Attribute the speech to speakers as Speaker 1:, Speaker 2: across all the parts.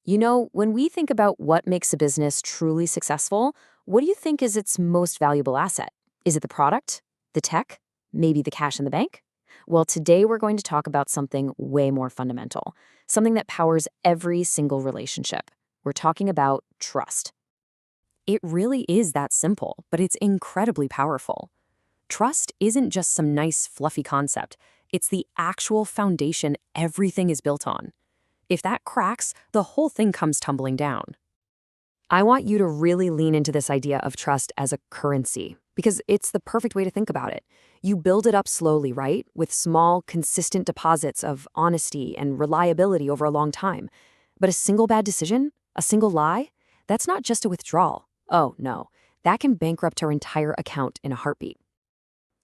Speaker 1: When we think about what makes a business truly successful, what do you think is its most valuable asset? Is it the product, the tech, maybe the cash in the bank? Well, today we're going to talk about something way more fundamental, something that powers every single relationship. We're talking about trust. It really is that simple, but it's incredibly powerful. Trust isn't just some nice, fluffy concept. It's the actual foundation everything is built on. If that cracks, the whole thing comes tumbling down. I want you to really lean into this idea of trust as a currency, because it's the perfect way to think about it. You build it up slowly, right? With small, consistent deposits of honesty and reliability over a long time. But a single bad decision, a single lie, that's not just a withdrawal. Oh, no. That can bankrupt our entire account in a heartbeat.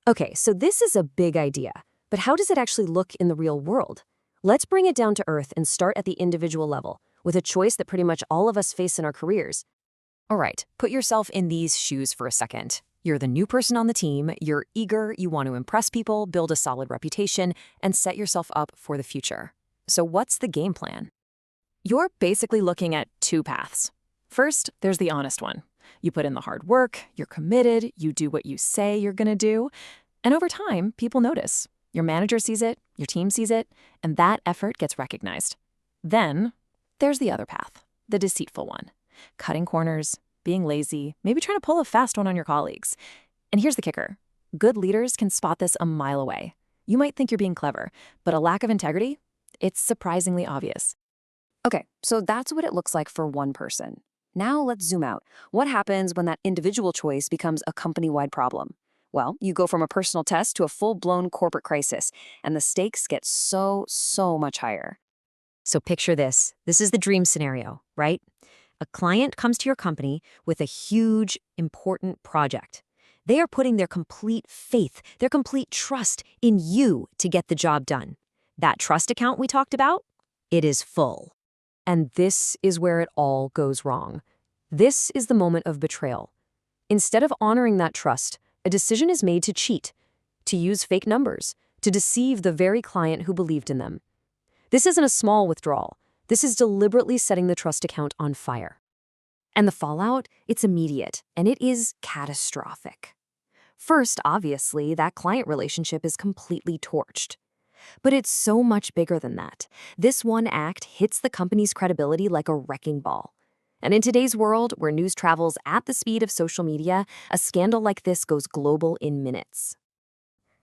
Speaker 1: Okay, so this is a big idea, but how does it actually look in the real world? Let's bring it down to earth and start at the individual level, with a choice that pretty much all of us face in our careers. All right, put yourself in these shoes for a second. You're the new person on the team, you're eager, you want to impress people, build a solid reputation, and set yourself up for the future. So what's the game plan? You're basically looking at two paths. First, there's the honest one. You put in the hard work, you're committed, you do what you say you're gonna do, and over time, people notice. Your manager sees it, your team sees it, and that effort gets recognized. Then, there's the other path, the deceitful one. Cutting corners, being lazy, maybe trying to pull a fast one on your colleagues. And here's the kicker. Good leaders can spot this a mile away. You might think you're being clever, but a lack of integrity, it's surprisingly obvious. Okay, so that's what it looks like for one person. Now let's zoom out. What happens when that individual choice becomes a company-wide problem? Well, you go from a personal test to a full-blown corporate crisis, and the stakes get so much higher. So picture this. This is the dream scenario, right? A client comes to your company with a huge, important project. They are putting their complete faith, their complete trust in you to get the job done. That trust account we talked about, it is full. And this is where it all goes wrong. This is the moment of betrayal. Instead of honoring that trust, a decision is made to cheat, to use fake numbers, to deceive the very client who believed in them. This isn't a small withdrawal. This is deliberately setting the trust account on fire. And the fallout, it's immediate, and it is catastrophic. First, obviously, that client relationship is completely torched. But it's so much bigger than that. This one act hits the company's credibility like a wrecking ball. And in today's world, where news travels at the speed of social media, a scandal like this goes global in minutes.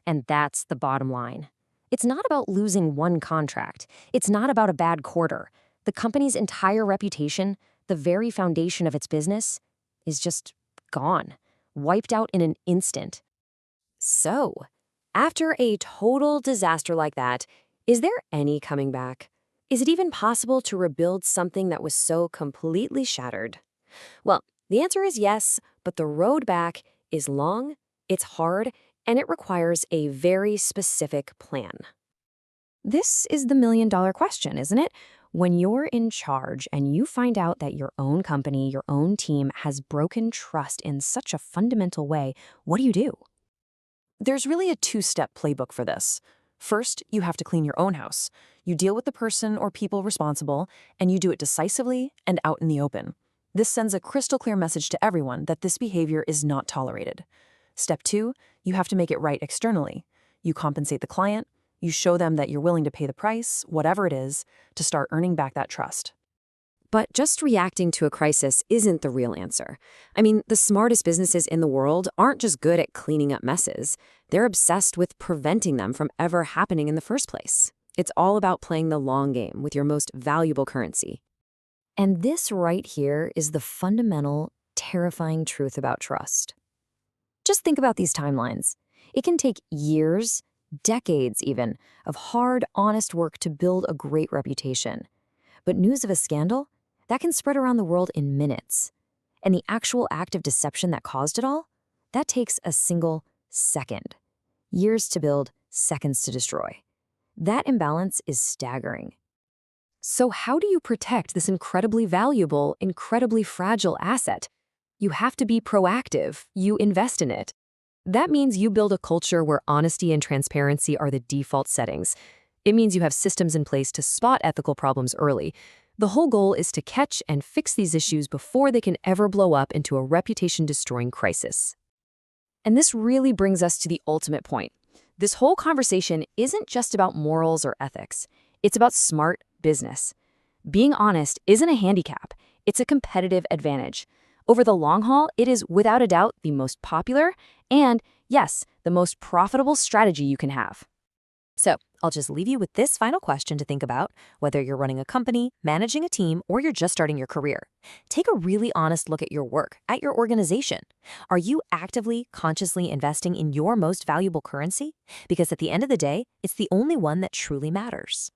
Speaker 1: And that's the bottom line. It's not about losing one contract. It's not about a bad quarter. The company's entire reputation, the very foundation of its business, is just gone, wiped out in an instant. So, after a total disaster like that, is there any coming back? Is it even possible to rebuild something that was so completely shattered? Well, the answer is yes, but the road back is long, it's hard, and it requires a very specific plan. This is the million-dollar question, isn't it? When you're in charge and you find out that your own company, your own team has broken trust in such a fundamental way, what do? There's really a two-step playbook for this. First, you have to clean your own house. You deal with the person or people responsible, and you do it decisively and out in the open. This sends a crystal clear message to everyone that this behavior is not tolerated. Step two, you have to make it right externally. You compensate the client, you show them that you're willing to pay the price, whatever it is, to start earning back that trust. But just reacting to a crisis isn't the real answer. I mean, the smartest businesses in the world aren't just good at cleaning up messes. They're obsessed with preventing them from ever happening in the first place. It's all about playing the long game with your most valuable currency. And this right here is the fundamental, terrifying truth about trust. Just think about these timelines. It can take years, decades even, of hard, honest work to build a great reputation. But news of a scandal? That can spread around the world in minutes. And the actual act of deception that caused it all? That takes a single second. Years to build, seconds to destroy. That imbalance is staggering. So how do you protect this incredibly valuable, incredibly fragile asset? You have to be proactive. You invest in it. That means you build a culture where honesty and transparency are the default settings. It means you have systems in place to spot ethical problems early. The whole goal is to catch and fix these issues before they can ever blow up into a reputation-destroying crisis. And this really brings us to the ultimate point. This whole conversation isn't just about morals or ethics. It's about smart business. Being honest isn't a handicap. It's a competitive advantage. Over the long haul, it is without a doubt the most popular and, yes, the most profitable strategy you can have. So, I'll just leave you with this final question to think about, whether you're running a company, managing a team, or you're just starting your career. Take a really honest look at your work, at your organization. Are you actively, consciously investing in your most valuable currency? Because at the end of the day, it's the only one that truly matters.